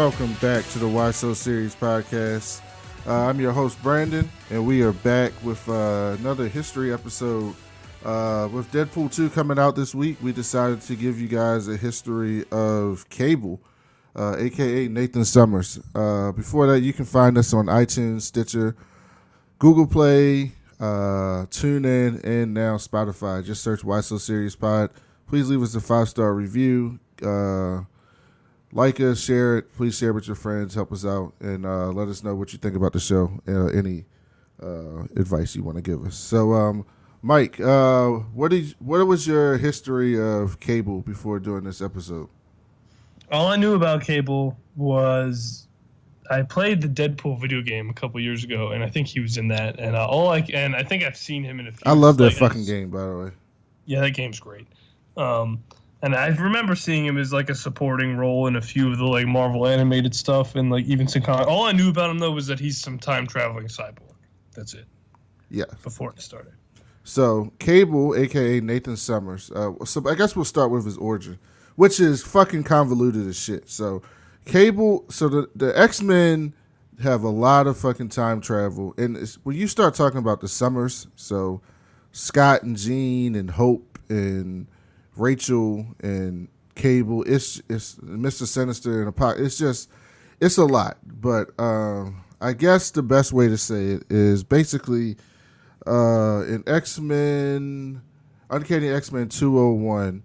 welcome back to the Why So Series podcast. I'm your host, Brandon, and we are back with another history episode. With Deadpool 2 coming out this week, we decided to give you guys a history of Cable, a.k.a. Nathan Summers. Before that, you can find us on iTunes, Stitcher, Google Play, TuneIn, and now Spotify. Just search Why So Series Pod. Please leave us a 5-star review. Like us, share it. Please share with your friends. Help us out, and let us know what you think about the show. Any advice you want to give us. So, Mike, what was your history of Cable before doing this episode? All I knew about Cable was I played the Deadpool video game a couple years ago, and I think he was in that. And I think I've seen him in a few. I love that fucking game, by the way. Yeah, that game's great. And I remember seeing him as like a supporting role in a few of the like Marvel animated stuff, and like even some comic. All I knew about him though was that he's some time traveling cyborg. That's it. Yeah. Before it started. So Cable, aka Nathan Summers. So I guess we'll start with his origin, which is fucking convoluted as shit. So Cable. So the X-Men have a lot of fucking time travel, and when you start talking about the Summers, so Scott and Jean and Hope and Rachel and Cable, it's Mr. Sinister and Apocalypse. It's a lot. But I guess the best way to say it is basically in X-Men, Uncanny X-Men 201,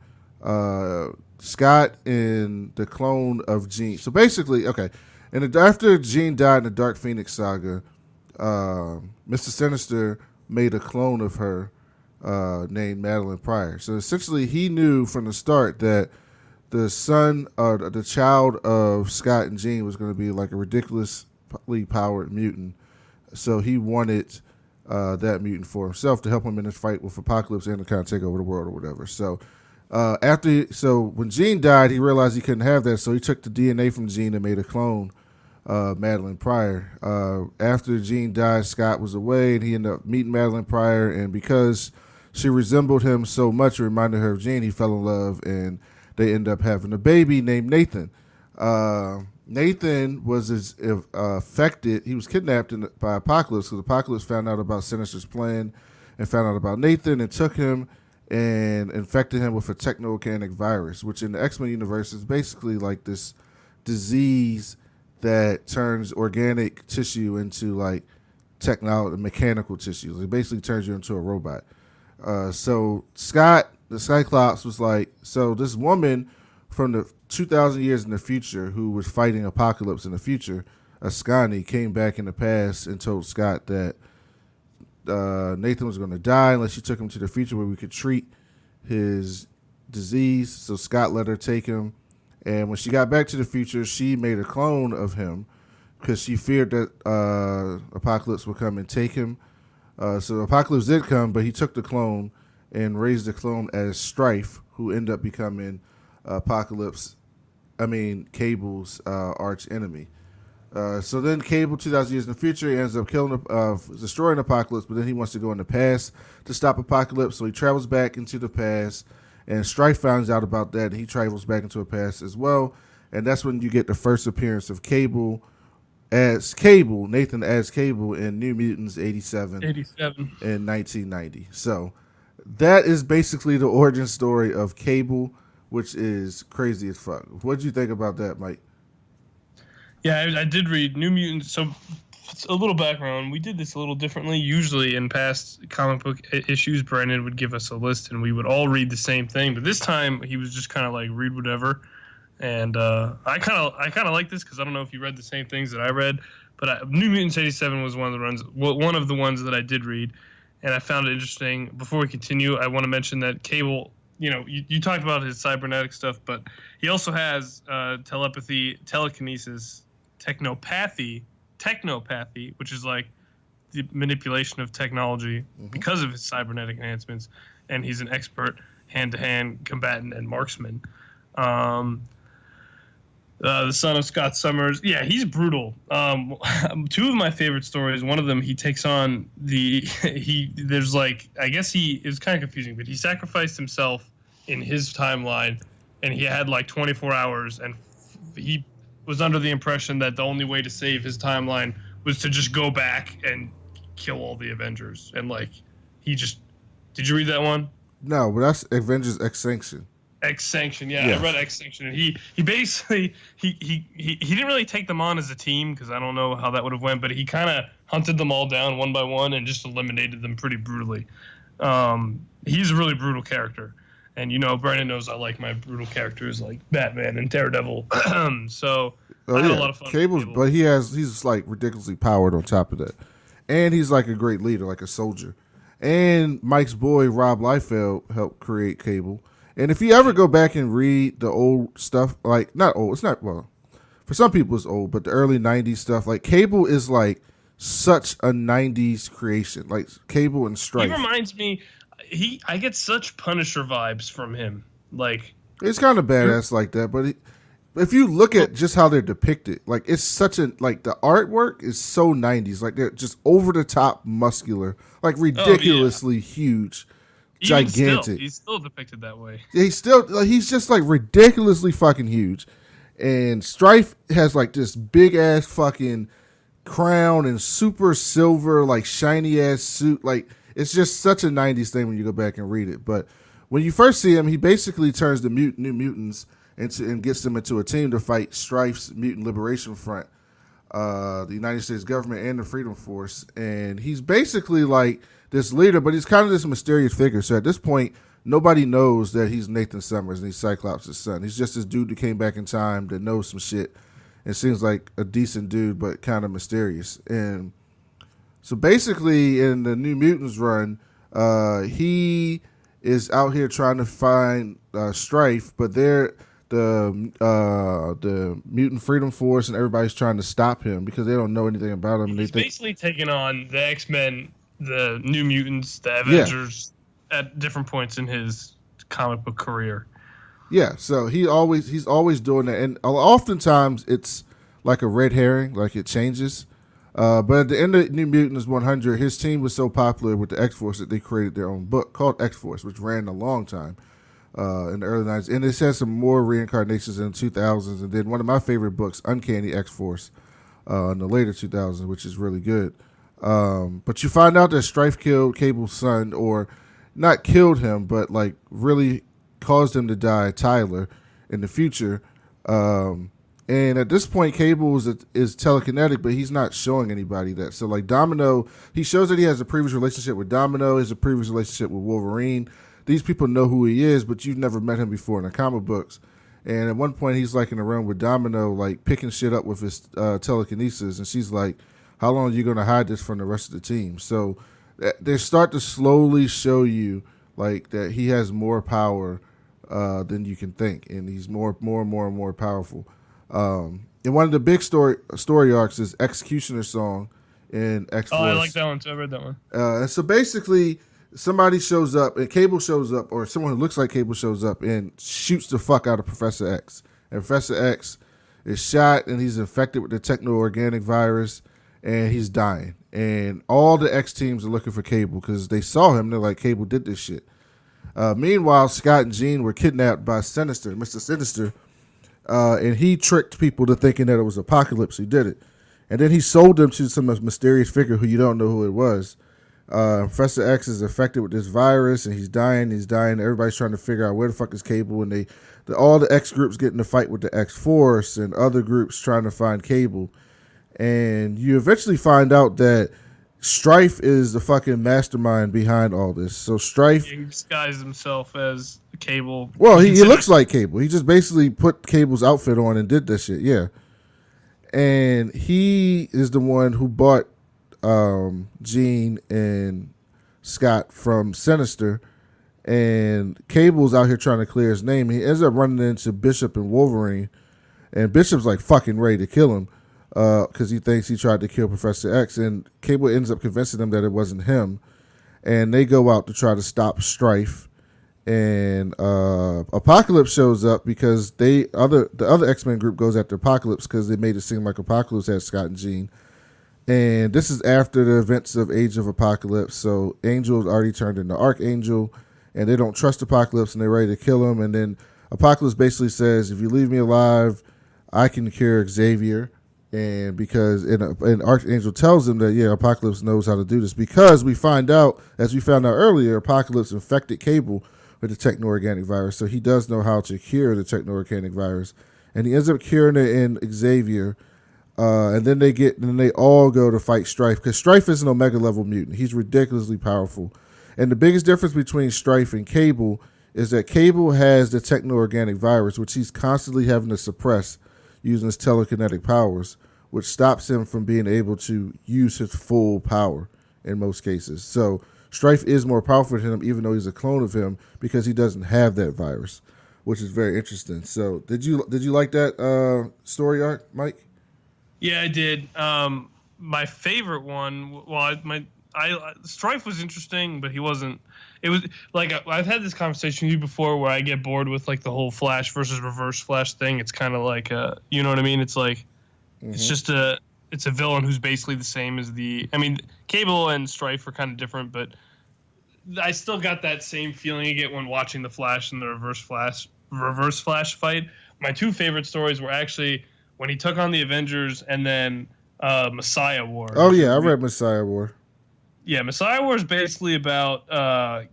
Scott and the clone of Jean. So basically, okay, and after Jean died in the Dark Phoenix saga, Mr. Sinister made a clone of her named Madeline Pryor. So essentially, he knew from the start that the son or the child of Scott and Jean was going to be like a ridiculously powered mutant. So he wanted that mutant for himself to help him in his fight with Apocalypse and to kind of take over the world or whatever. So when Jean died, he realized he couldn't have that. So he took the DNA from Jean and made a clone, Madeline Pryor. After Jean died, Scott was away, and he ended up meeting Madeline Pryor, and because she resembled him so much, it reminded her of Jean, he fell in love, and they ended up having a baby named Nathan. Nathan was affected. He was kidnapped by Apocalypse because Apocalypse found out about Sinister's plan and found out about Nathan and took him and infected him with a techno-organic virus, which in the X-Men universe is basically like this disease that turns organic tissue into like mechanical tissue. It basically turns you into a robot. So Scott, the Cyclops, was like, so this woman from the 2,000 years in the future who was fighting Apocalypse in the future, Ascani, came back in the past and told Scott that Nathan was going to die unless she took him to the future where we could treat his disease. So Scott let her take him. And when she got back to the future, she made a clone of him because she feared that Apocalypse would come and take him. So Apocalypse did come, but he took the clone and raised the clone as Strife, who ended up becoming Cable's arch enemy. So then Cable, 2,000 years in the future, he ends up destroying Apocalypse, but then he wants to go in the past to stop Apocalypse, so he travels back into the past, and Strife finds out about that, and he travels back into the past as well, and that's when you get the first appearance of Nathan as Cable in New Mutants 87 in 1990. So that is basically the origin story of Cable, which is crazy as fuck. What did you think about that, Mike? Yeah, I did read New Mutants. So a little background. We did this a little differently. Usually in past comic book issues, Brandon would give us a list and we would all read the same thing. But this time he was just kind of like read whatever. And I kind of like this because I don't know if you read the same things that I read, but New Mutants 87 was one of the ones that I did read, and I found it interesting. Before we continue, I want to mention that Cable, you talked about his cybernetic stuff, but he also has telepathy, telekinesis, technopathy, which is like the manipulation of technology because of his cybernetic enhancements, and he's an expert hand-to-hand combatant and marksman. The son of Scott Summers. Yeah, he's brutal. Two of my favorite stories. One of them, he takes on there's like, I guess it was kind of confusing, but he sacrificed himself in his timeline, and he had like 24 hours, and he was under the impression that the only way to save his timeline was to just go back and kill all the Avengers. And like, he just, did you read that one? No, but that's Avengers Extinction. Extinction, yeah. I read Extinction, and he basically he didn't really take them on as a team, because I don't know how that would have went, but he kind of hunted them all down one by one and just eliminated them pretty brutally. He's a really brutal character, and Brandon knows I like my brutal characters like Batman and Daredevil. So I had a lot of fun. Cable, but he's like ridiculously powered on top of that, and he's like a great leader, like a soldier. And Mike's boy Rob Liefeld helped create Cable. And if you ever go back and read the old stuff, like not old, it's not, well, for some people it's old, but the early 90s stuff, like Cable is like such a 90s creation, like Cable and Strife. He reminds me, I get such Punisher vibes from him. Like, it's kind of badass like that, but if you look at just how they're depicted, like it's such a, like the artwork is so 90s, like they're just over the top muscular, like ridiculously huge. Even gigantic. Still, he's still depicted that way. He's just like ridiculously fucking huge. And Strife has like this big ass fucking crown and super silver, like shiny ass suit. Like it's just such a 90s thing when you go back and read it. But when you first see him, he basically turns the New Mutants and gets them into a team to fight Strife's Mutant Liberation Front, the United States government and the Freedom Force. And he's basically like this leader, but he's kind of this mysterious figure. So at this point, nobody knows that he's Nathan Summers and he's Cyclops' son. He's just this dude that came back in time that knows some shit and seems like a decent dude, but kind of mysterious. And so basically in the New Mutants run, he is out here trying to find Strife, but they're the Mutant Freedom Force and everybody's trying to stop him because they don't know anything about him. He's basically taking on the X-Men, the New Mutants, the Avengers at different points in his comic book career. Yeah, so he's always doing that, and oftentimes it's like a red herring, like it changes. But at the end of New Mutants 100, his team was so popular with the X-Force that they created their own book called X-Force, which ran a long time in the early 90s. And it has some more reincarnations in the 2000s, and then one of my favorite books, Uncanny X-Force, in the later 2000s, which is really good. But you find out that Strife killed Cable's son, or not killed him, but like really caused him to die, Tyler, in the future. And at this point, Cable is telekinetic, but he's not showing anybody that. So like Domino, he shows that he has a previous relationship with Domino, he has a previous relationship with Wolverine. These people know who he is, but you've never met him before in the comic books. And at one point, he's like in a room with Domino, like picking shit up with his telekinesis, and she's like, how long are you going to hide this from the rest of the team? So they start to slowly show you like that he has more power than you can think, and he's more and more powerful. And one of the big story arcs is Executioner's Song in X-Force. Oh, I like that one too. I read that one. And so basically, somebody shows up, and Cable shows up, or someone who looks like Cable shows up and shoots the fuck out of Professor X. And Professor X is shot, and he's infected with the techno-organic virus, and he's dying. And all the X teams are looking for Cable because they saw him. They're like, Cable did this shit. Meanwhile, Scott and Jean were kidnapped by Sinister, Mr. Sinister, and he tricked people to thinking that it was Apocalypse who did it. And then he sold them to some mysterious figure who you don't know who it was. Professor X is affected with this virus, and he's dying. Everybody's trying to figure out where the fuck is Cable, and all the X groups get in a fight with the X Force, and other groups trying to find Cable. And you eventually find out that Strife is the fucking mastermind behind all this. So Strife, he disguised himself as Cable. Well, he looks like Cable. He just basically put Cable's outfit on and did that shit. Yeah, and he is the one who bought Jean and Scott from Sinister. And Cable's out here trying to clear his name. He ends up running into Bishop and Wolverine, and Bishop's like fucking ready to kill him. Because he thinks he tried to kill Professor X, and Cable ends up convincing them that it wasn't him, and they go out to try to stop Strife, and Apocalypse shows up because the other X-Men group goes after Apocalypse because they made it seem like Apocalypse had Scott and Jean, and this is after the events of Age of Apocalypse, so Angel's already turned into Archangel, and they don't trust Apocalypse, and they're ready to kill him, and then Apocalypse basically says, if you leave me alive, I can cure Xavier. And because and Archangel tells him that Apocalypse knows how to do this because we find out, as we found out earlier, Apocalypse infected Cable with the techno-organic virus, so he does know how to cure the techno-organic virus, and he ends up curing it in Xavier. And then they all go to fight Strife because Strife is an Omega level mutant. He's ridiculously powerful, and the biggest difference between Strife and Cable is that Cable has the techno-organic virus, which he's constantly having to suppress using his telekinetic powers, which stops him from being able to use his full power in most cases. So Strife is more powerful than him, even though he's a clone of him, because he doesn't have that virus, which is very interesting. So did you like that story arc, Mike? Yeah, I did. My favorite one, Strife was interesting, but he wasn't. It was like I've had this conversation with you before, where I get bored with like the whole Flash versus Reverse Flash thing. It's kind of like you know what I mean? It's like it's just it's a villain who's basically the same as Cable and Strife are kind of different, but I still got that same feeling you get when watching the Flash and the Reverse Flash fight. My two favorite stories were actually when he took on the Avengers and then Messiah War. Oh yeah, I read Messiah War. Yeah, Messiah War is basically about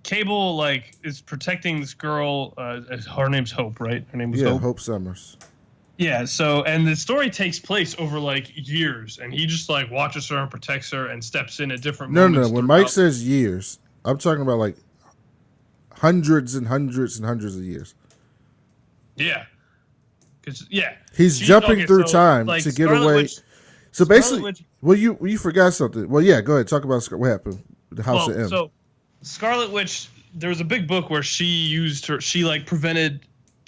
Cable is protecting this girl. Her name's Hope, right? Her name was Hope. Hope Summers. Yeah. So, and the story takes place over years, and he just watches her and protects her and steps in at different moments. No. When Mike says years, I'm talking about hundreds and hundreds and hundreds of years. Yeah. He's jumping through time to get Scarlet away. Witch, so basically, you forgot something. Well, yeah, go ahead. Talk about what happened. The House of M. So Scarlet Witch, there was a big book where she prevented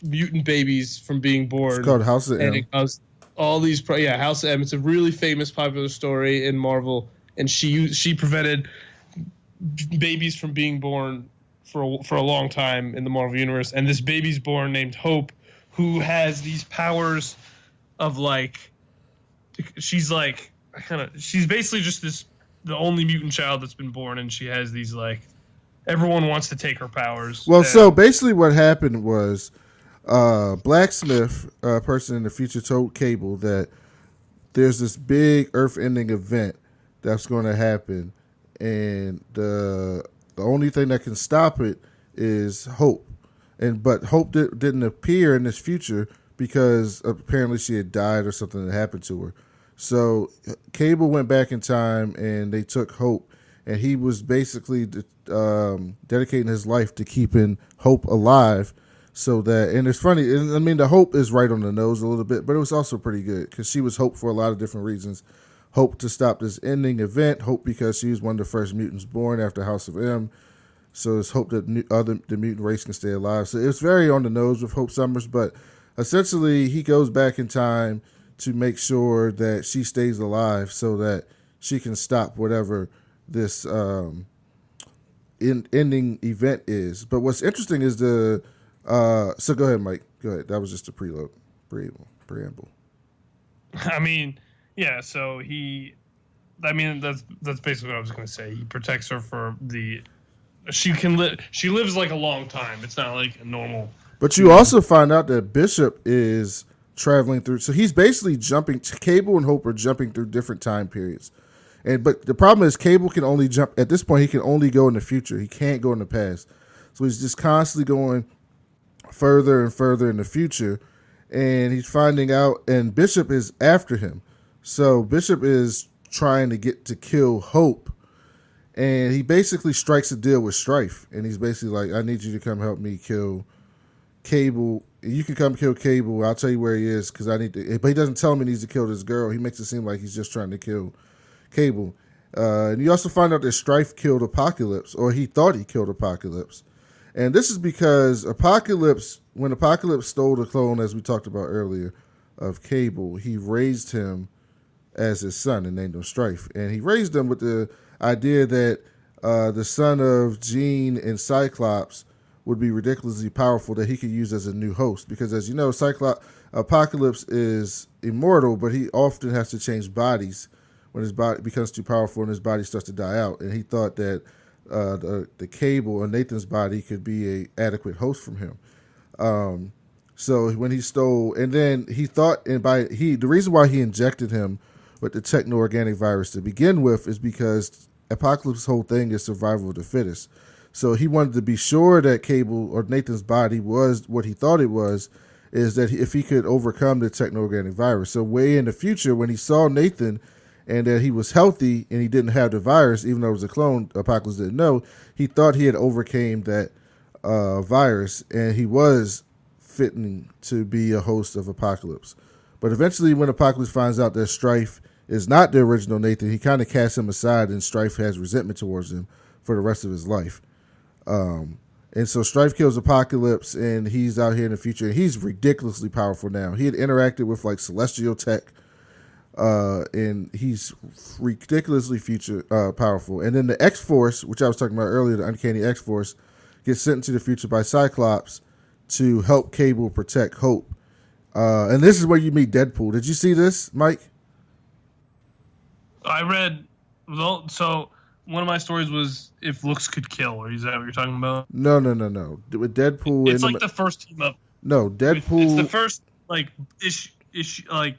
mutant babies from being born. It's called House of M. It caused all these House of M. It's a really famous, popular story in Marvel, and she prevented babies from being born for a long time in the Marvel universe. And this baby's born named Hope, who has these powers of she's basically just the only mutant child that's been born, and she has these everyone wants to take her powers. Well, so basically what happened was Blacksmith, a person in the future, told Cable that there's this big Earth-ending event that's going to happen, and the only thing that can stop it is Hope. But Hope didn't appear in this future because apparently she had died or something that happened to her. So Cable went back in time and they took Hope, and he was basically dedicating his life to keeping Hope alive. So that, and it's funny, the Hope is right on the nose a little bit, but it was also pretty good because she was Hope for a lot of different reasons. Hope to stop this ending event, Hope because she was one of the first mutants born after House of M. So it's hope that the mutant race can stay alive. So it's very on the nose with Hope Summers, but essentially he goes back in time to make sure that she stays alive so that she can stop whatever this ending event is. But what's interesting is so go ahead, Mike. Go ahead. That was just a preamble. So that's basically what I was going to say. He protects her for she lives a long time. It's not like a normal. But you also find out that Bishop is traveling through. So he's basically jumping. Cable and Hope are jumping through different time periods. But the problem is Cable can only jump. At this point, he can only go in the future. He can't go in the past. So he's just constantly going further and further in the future. And he's finding out, and Bishop is after him. So Bishop is trying to get to kill Hope. And he basically strikes a deal with Strife. And he's basically like, I need you to come help me kill Cable. You can come kill Cable. I'll tell you where he is because I need to. But he doesn't tell him he needs to kill this girl. He makes it seem like he's just trying to kill Cable. And you also find out that Strife killed Apocalypse, or he thought he killed Apocalypse. And this is because when Apocalypse stole the clone, as we talked about earlier, of Cable, he raised him as his son and named him Strife. And he raised him with the idea that the son of Jean and Cyclops would be ridiculously powerful that he could use as a new host. Because as you know, Apocalypse is immortal, but he often has to change bodies when his body becomes too powerful and his body starts to die out. And he thought that the Cable or Nathan's body could be a adequate host from him. So when he stole, and then he thought, the reason why he injected him with the techno-organic virus to begin with is because Apocalypse's whole thing is survival of the fittest. So he wanted to be sure that Cable or Nathan's body was what he thought it was, is that if he could overcome the techno-organic virus. So way in the future, when he saw Nathan and that he was healthy and he didn't have the virus, even though it was a clone, Apocalypse didn't know, he thought he had overcame that virus, and he was fitting to be a host of Apocalypse. But eventually, when Apocalypse finds out that Strife is not the original Nathan, he kind of casts him aside, and Strife has resentment towards him for the rest of his life. And so Strife kills Apocalypse, and he's out here in the future, and he's ridiculously powerful now. He had interacted with like celestial tech, and he's ridiculously powerful. And then the X-Force, which I was talking about earlier, the Uncanny X-Force, gets sent into the future by Cyclops to help Cable protect Hope. And this is where you meet Deadpool. Did you see this, Mike? I read, so one of my stories was if looks could kill, or is that what you're talking about? No. With Deadpool, it's like the first team up. No, Deadpool. It's the first like issue like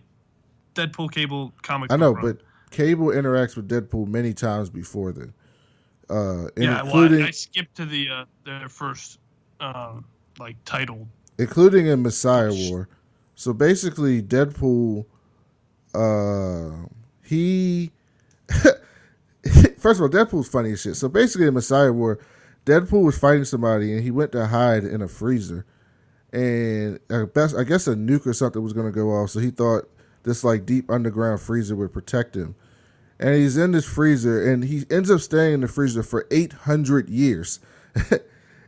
Deadpool Cable comic. I know, but Cable interacts with Deadpool many times before then. I skipped to their first like title, including in Messiah War. So basically, Deadpool, he first of all, Deadpool's funny as shit. So basically, in Messiah War, Deadpool was fighting somebody, and he went to hide in a freezer, and I guess a nuke or something was going to go off. So he thought this like deep underground freezer would protect him. And he's in this freezer, and he ends up staying in the freezer for 800 years.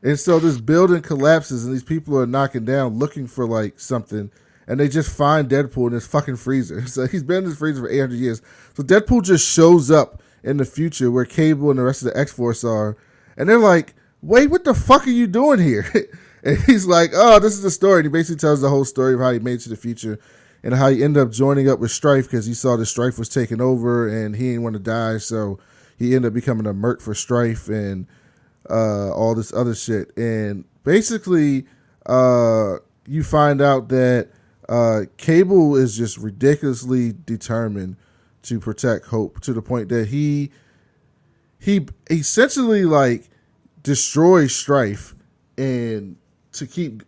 And so this building collapses, and these people are knocking down looking for like something, and they just find Deadpool in this fucking freezer. So he's been in this freezer for 800 years. So Deadpool just shows up in the future where Cable and the rest of the X-Force are, and they're like, wait, what the fuck are you doing here? And he's like, oh, this is the story. And he basically tells the whole story of how he made it to the future and how he ended up joining up with Strife because he saw that Strife was taking over and he didn't want to die. So he ended up becoming a merc for Strife and all this other shit. And basically, you find out that Cable is just ridiculously determined to protect Hope to the point that he essentially like destroys Strife and to keep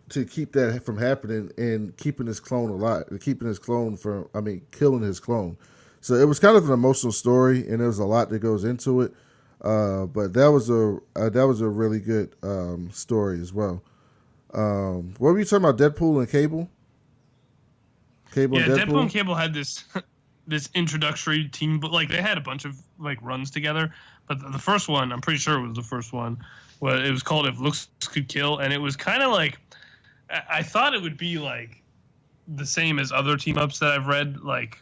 that from happening and keeping his clone alive, killing his clone. So it was kind of an emotional story, and there was a lot that goes into it. But that was a really good story as well. What were you talking about? Deadpool and Cable? Deadpool and Cable had this introductory team, but like they had a bunch of like runs together. But the first one, I'm pretty sure it was the first one. Well, it was called If Looks Could Kill, and it was kind of like I thought it would be like the same as other team ups that I've read, like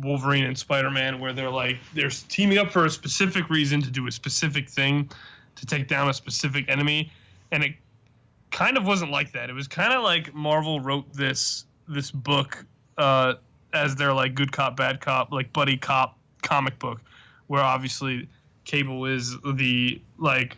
Wolverine and Spider-Man, where they're teaming up for a specific reason to do a specific thing to take down a specific enemy, and it kind of wasn't like that. It was kind of like Marvel wrote this book as their like good cop bad cop like buddy cop comic book, where obviously Cable is the like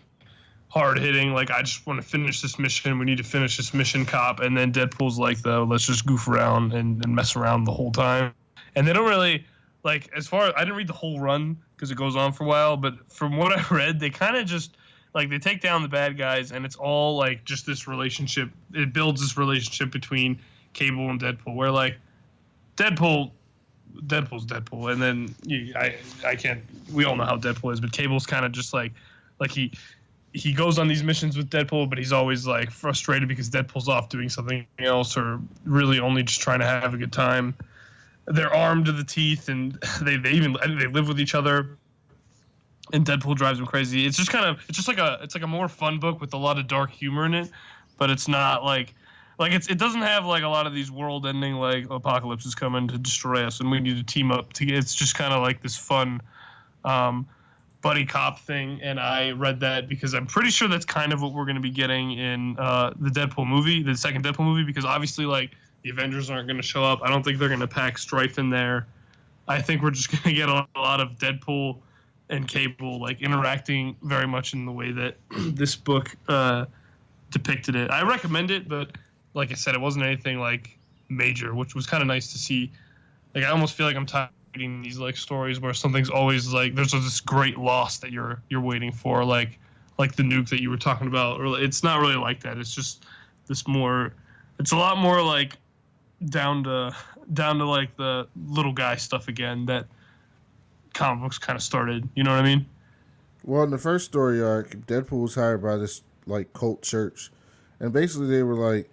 hard hitting, like I just want to finish this mission, we need to finish this mission cop, and then Deadpool's like let's just goof around and mess around the whole time. And they don't really like, as far as I didn't read the whole run because it goes on for a while, but from what I read, they kind of just like they take down the bad guys, and it's all like just this relationship. It builds this relationship between Cable and Deadpool, where like Deadpool's Deadpool, and then I can't. We all know how Deadpool is, but Cable's kind of just like he goes on these missions with Deadpool, but he's always like frustrated because Deadpool's off doing something else or really only just trying to have a good time. They're armed to the teeth, and they live with each other. And Deadpool drives him crazy. It's just like a more fun book with a lot of dark humor in it, but it's not like it doesn't have like a lot of these world-ending like Apocalypse is coming to destroy us and we need to team up to. It's just kind of like this fun buddy cop thing, and I read that because I'm pretty sure that's kind of what we're going to be getting in the Deadpool movie, the second Deadpool movie, because obviously like the Avengers aren't going to show up. I don't think they're going to pack Strife in there. I think we're just going to get a lot of Deadpool and Cable like interacting very much in the way that this book depicted it. I recommend it, but like I said, it wasn't anything like major, which was kind of nice to see. Like I almost feel like I'm tired of reading these like stories where something's always like there's this great loss that you're waiting for, like the nuke that you were talking about. Or it's not really like that. It's just this more. It's a lot more like down to like the little guy stuff again that comic books kind of started. You know what I mean? Well, in the first story arc, Deadpool was hired by this like cult church, and basically they were like,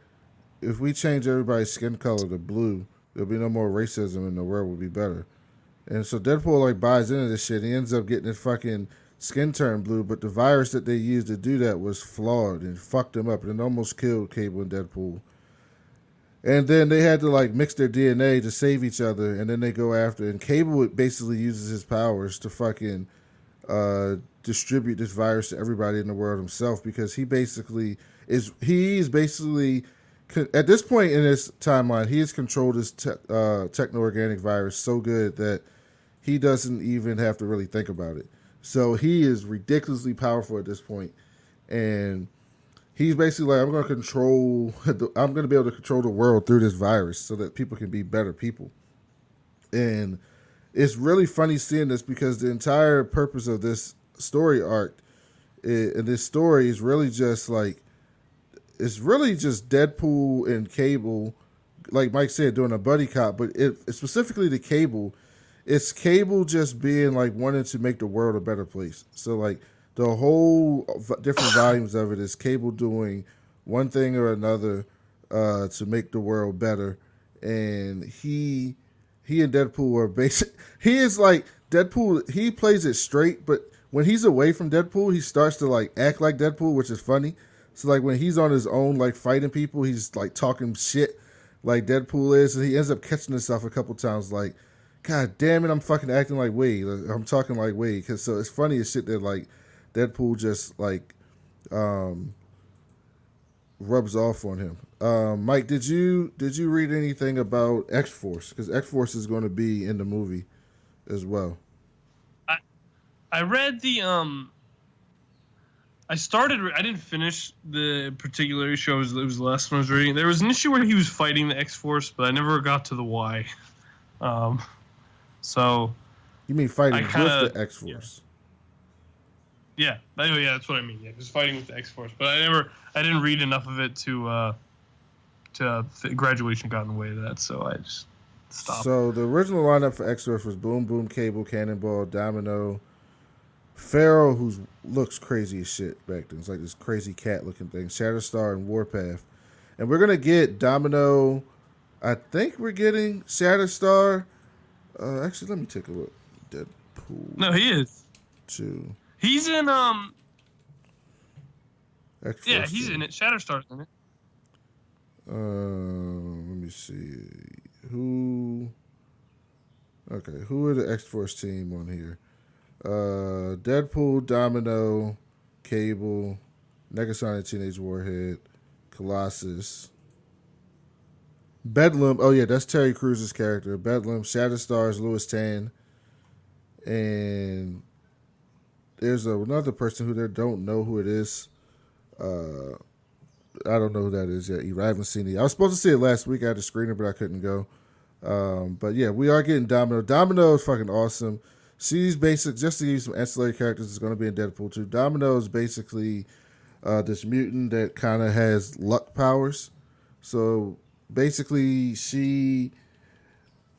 if we change everybody's skin color to blue, there'll be no more racism and the world will be better. And so Deadpool like buys into this shit. He ends up getting his fucking skin turned blue, but the virus that they used to do that was flawed and fucked him up, and it almost killed Cable and Deadpool. And then they had to like mix their DNA to save each other, and then they go after. And Cable basically uses his powers to fucking distribute this virus to everybody in the world himself, because he's basically at this point in his timeline, he has controlled his techno-organic virus so good that he doesn't even have to really think about it. So he is ridiculously powerful at this point, and he's basically like, I'm going to be able to control the world through this virus so that people can be better people. And it's really funny seeing this, because the entire purpose of this story arc and this story is really just like, it's really just Deadpool and Cable, like Mike said, doing a buddy cop, but it's specifically the Cable. It's Cable just being like wanting to make the world a better place. So like the whole different volumes of it is Cable doing one thing or another to make the world better, and he and Deadpool are basic. He is like Deadpool. He plays it straight, but when he's away from Deadpool, he starts to like act like Deadpool, which is funny. So like when he's on his own, like fighting people, he's like talking shit like Deadpool is, and he ends up catching himself a couple times, like, God damn it, I'm fucking acting like Wade. I'm talking like Wade. Cause so it's funny as shit that like Deadpool just like rubs off on him. Mike, did you read anything about X Force? Because X Force is going to be in the movie as well. I read the I didn't finish the particular issue. It was the last one I was reading. There was an issue where he was fighting the X Force, but I never got to the why. So you mean fighting with the X Force? Yeah. Anyway, yeah, that's what I mean. Yeah, just fighting with the X Force, but I didn't read enough of it to graduation got in the way of that, so I just stopped. So the original lineup for X Force was Boom Boom, Cable, Cannonball, Domino, Pharaoh, who looks crazy as shit back then. It's like this crazy cat looking thing. Shatterstar and Warpath. And we're gonna get Domino. I think we're getting Shatterstar. Actually, let me take a look. Deadpool. No, he is. 2. He's in X-Force yeah, he's 2. in it. Shatterstar's in it. Let me see. Who are the X-Force team on here? Deadpool, Domino, Cable, Negasonic Teenage Warhead, Colossus, Bedlam. Oh yeah, that's Terry Cruz's character. Bedlam, Shatterstar's Louis Tan, and there's another person who they don't know who it is. I don't know who that is yet. I haven't seen it. I was supposed to see it last week. I had a screener, but I couldn't go. But yeah, we are getting Domino. Domino is fucking awesome. She's basic. Just to use some ancillary characters, is going to be in Deadpool 2. Domino is basically this mutant that kind of has luck powers. So basically, she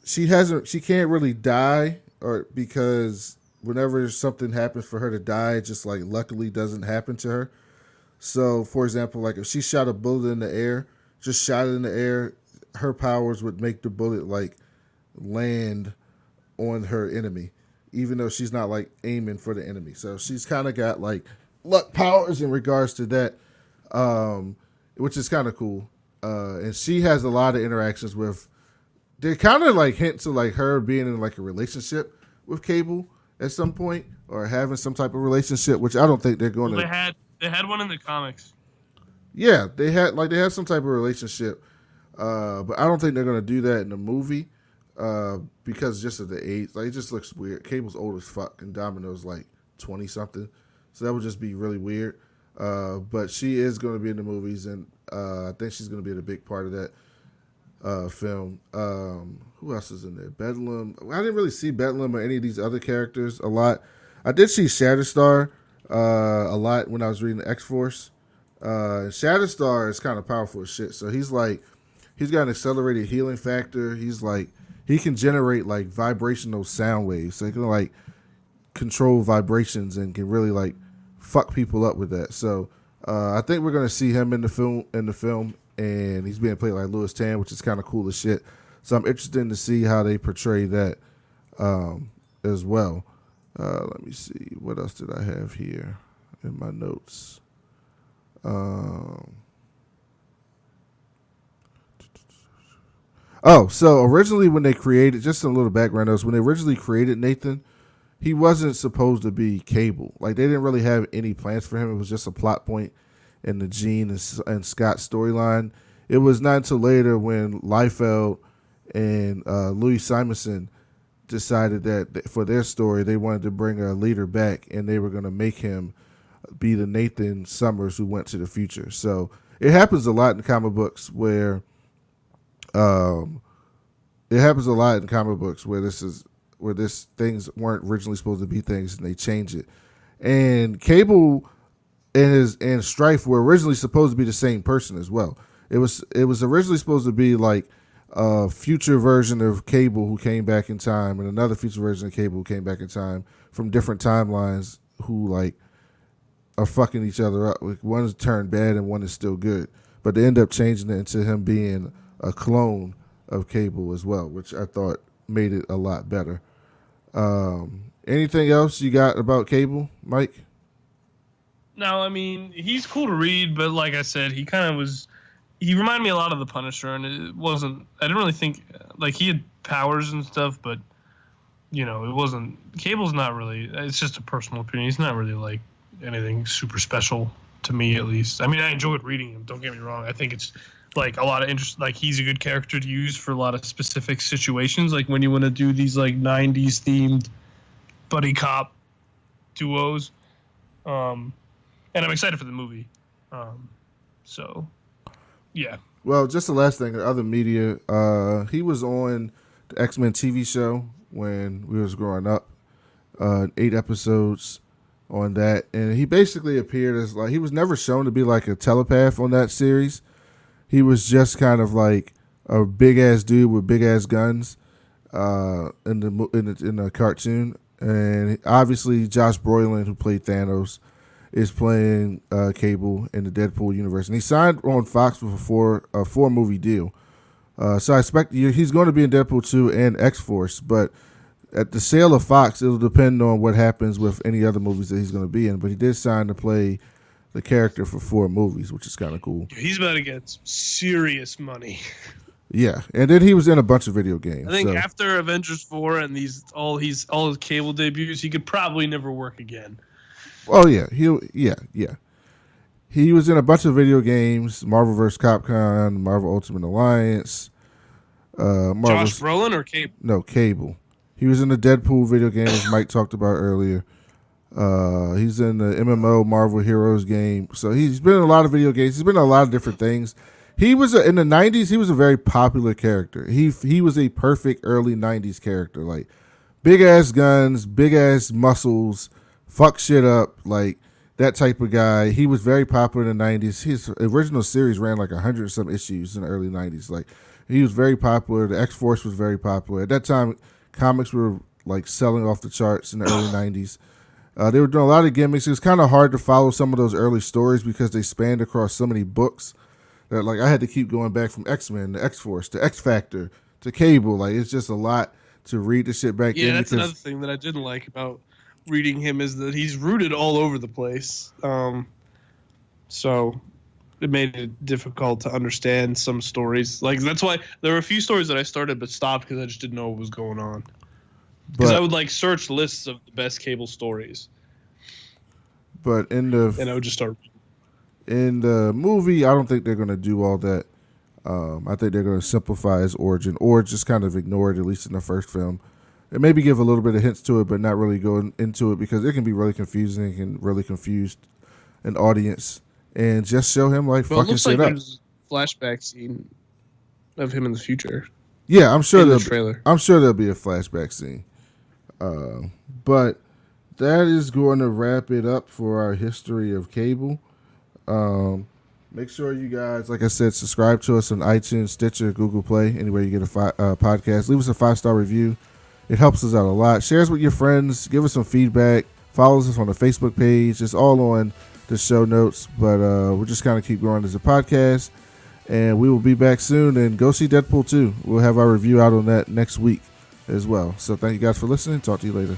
can't really die, or because whenever something happens for her to die, it just like luckily doesn't happen to her. So, for example, like if she shot a bullet in the air, just shot it in the air, her powers would make the bullet like land on her enemy, even though she's not like aiming for the enemy. So she's kind of got like luck powers in regards to that, which is kind of cool. And she has a lot of interactions with. They kind of like hint to like her being in like a relationship with Cable at some point, or having some type of relationship, which I don't think they're going to. They had one in the comics. Yeah, they had some type of relationship, but I don't think they're going to do that in the movie because just of the age. Like it just looks weird. Cable's old as fuck, and Domino's like 20 something, so that would just be really weird. But she is going to be in the movies, and I think she's going to be a big part of that film. Who else is in there? Bedlam. I didn't really see Bedlam or any of these other characters a lot. I did see Shatterstar a lot when I was reading X-Force. Shatterstar is kind of powerful as shit. So he's got an accelerated healing factor. He can generate like vibrational sound waves. So he can like control vibrations and can really like fuck people up with that. So I think we're gonna see him in the film, and he's being played like Louis Tan, which is kind of cool as shit. So I'm interested to see how they portray that as well. Let me see. What else did I have here in my notes? So originally when they created, just a little background notes, when they originally created Nathan, he wasn't supposed to be Cable. Like, they didn't really have any plans for him. It was just a plot point in the Jean and Scott storyline. It was not until later when Liefeld and Louis Simonson decided that for their story, they wanted to bring a leader back, and they were going to make him be the Nathan Summers who went to the future. So it happens a lot in comic books where this things weren't originally supposed to be things, and they change it. And Cable and Strife were originally supposed to be the same person as well. It was originally supposed to be like a future version of Cable who came back in time, and another future version of Cable who came back in time from different timelines who like are fucking each other up. Like, one is turned bad and one is still good. But they end up changing it into him being a clone of Cable as well, which I thought made it a lot better. Anything else you got about Cable, Mike? No, I mean, he's cool to read, but like I said, he reminded me a lot of the Punisher, and I didn't really think, like, he had powers and stuff, but, Cable's not really, it's just a personal opinion. He's not really, like, anything super special to me, at least. I mean, I enjoyed reading him, don't get me wrong. I think it's, like, a lot of interest, like, he's a good character to use for a lot of specific situations, like when you want to do these, like, 90s themed buddy cop duos. And I'm excited for the movie. So, yeah. Well, just the last thing, other media. He was on the X-Men TV show when we was growing up. 8 episodes on that, and he basically appeared as like, he was never shown to be like a telepath on that series. He was just kind of like a big ass dude with big ass guns in the cartoon. And obviously, Josh Brolin, who played Thanos, is playing Cable in the Deadpool universe, and he signed on Fox with a 4-movie deal. So I expect he's going to be in Deadpool 2 and X-Force, but at the sale of Fox, it'll depend on what happens with any other movies that he's going to be in. But he did sign to play the character for 4 movies, which is kind of cool. He's about to get some serious money. Yeah, and then he was in a bunch of video games. I think after Avengers 4 and all his Cable debuts, he could probably never work again. Oh yeah, he was in a bunch of video games: Marvel vs. Capcom, Marvel Ultimate Alliance. Josh Brolin or Cable? No, Cable. He was in the Deadpool video game, as Mike talked about earlier. He's in the MMO Marvel Heroes game. So he's been in a lot of video games. He's been in a lot of different things. He was in the 90s. He was a very popular character. He was a perfect early 90s character, like big ass guns, big ass muscles, fuck shit up, like that type of guy. He was very popular in the 90s. His original series ran like 100 some issues in the early 90s. Like, he was very popular. The X-Force was very popular. At that time, comics were like selling off the charts in the early 90s. They were doing a lot of gimmicks. It was kind of hard to follow some of those early stories because they spanned across so many books that, like, I had to keep going back from X-Men to X-Force to X-Factor to Cable. Like, it's just a lot to read the shit back in. Yeah, that's another thing that I didn't like about reading him, is that he's rooted all over the place. So it made it difficult to understand some stories. Like, that's why there were a few stories that I started but stopped because I just didn't know what was going on. Because I would like search lists of the best Cable stories. But and I would just start reading. In the movie, I don't think they're going to do all that. I think they're going to simplify his origin, or just kind of ignore it, at least in the first film. And maybe give a little bit of hints to it, but not really go into it, because it can be really confusing and really confuse an audience and just show him like Well, it fucking looks shit like up. there's a flashback scene of him in the future. Yeah, I'm sure in the there'll trailer. I'm sure there'll be a flashback scene. But that is going to wrap it up for our history of cable. Make sure you guys, like I said, subscribe to us on iTunes, Stitcher, Google Play, anywhere you get a podcast. Leave us a 5-star review. It helps us out a lot. Share us with your friends. Give us some feedback. Follow us on the Facebook page. It's all on the show notes. But we'll just kind of keep growing as a podcast. And we will be back soon. And go see Deadpool 2. We'll have our review out on that next week as well. So thank you guys for listening. Talk to you later.